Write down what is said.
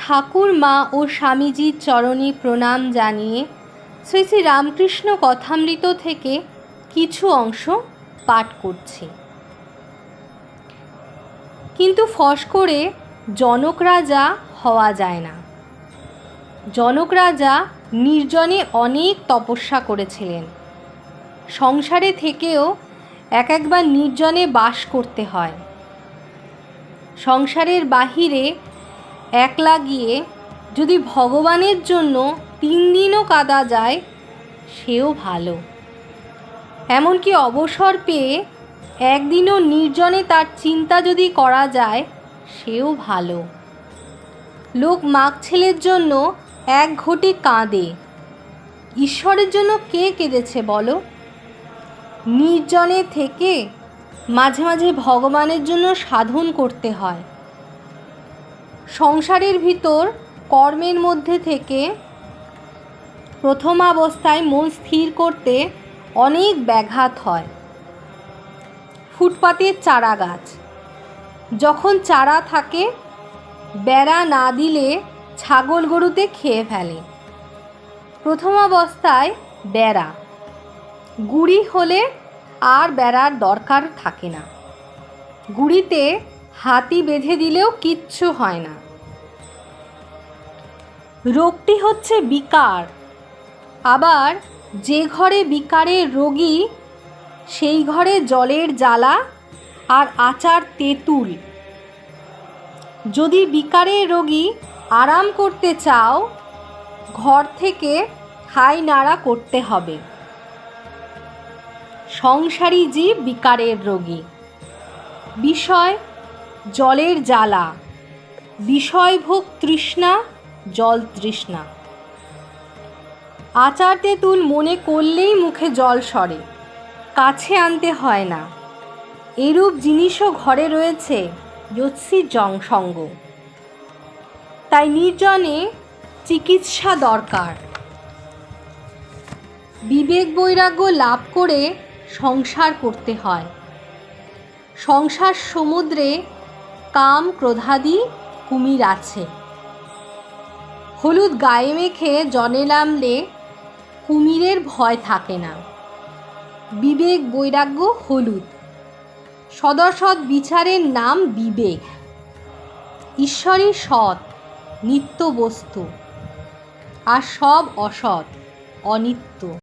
ঠাকুর মা ও স্বামীজির চরণে প্রণাম জানিয়ে শ্রী শ্রী রামকৃষ্ণ কথামৃত থেকে কিছু অংশ পাঠ করছি। কিন্তু ফস করে জনক রাজা হওয়া যায় না। জনক রাজা নির্জনে অনেক তপস্যা করেছিলেন। সংসারে থেকেও একবার নির্জনে বাস করতে হয়। সংসারের বাহিরে একলা গিয়ে যদি ভগবানের জন্য 3 দিনও কাঁদা যায় সেও ভালো। এমনকি অবসর পেয়ে একদিনও নির্জনে তার চিন্তা যদি করা যায় সেও ভালো। লোক মাগ ছেলের জন্য এক ঘটি কাঁদে, ঈশ্বরের জন্য কে কেঁদেছে বলো? নির্জনে থেকে মাঝে মাঝে ভগবানের জন্য সাধন করতে হয়। সংসারের ভিতর কর্মের মধ্যে থেকে প্রথমাবস্থায় মন স্থির করতে অনেক ব্যাঘাত হয়। ফুটপাতের চারা গাছ, যখন চারা থাকে বেড়া না দিলে ছাগল গরুতে খেয়ে ফেলে। প্রথমাবস্থায় বেড়া, গুঁড়ি হলে আর বেড়ার দরকার থাকে না। গুঁড়িতে হাতি বেঁধে দিলেও কিচ্ছু হয় না। রোগটি হচ্ছে বিকার। আবার যে ঘরে বিকারের রোগী সেই ঘরে জলের জ্বালা আর আচার তেঁতুল। যদি বিকারের রোগী আরাম করতে চাও ঘর থেকে হাই নাড়া করতে হবে। সংসারী জীব বিকারের রোগী। বিষয় জলের জ্বালা, বিষয়ভোগ তৃষ্ণা, জল তৃষ্ণা। আচার তেঁতুল মনে করলেই মুখে জল সরে, কাছে আনতে হয় না। এরূপ জিনিসও ঘরে রয়েছে যৎসির সঙ্গ। তাই নির্জনে চিকিৎসা দরকার। বিবেক বৈরাগ্য লাভ করে সংসার করতে হয়। সংসার সমুদ্রে কাম ক্রোধাদি কুমির আছে। হলুদ গায়ে মেখে জলে নামলে কুমিরের ভয় থাকে না। বিবেক বৈরাগ্য হলুদ, সদসৎ বিচারের নাম বিবেক। ঈশ্বরই সৎ, নিত্য বস্তু, আর সব অসৎ, অনিত্য।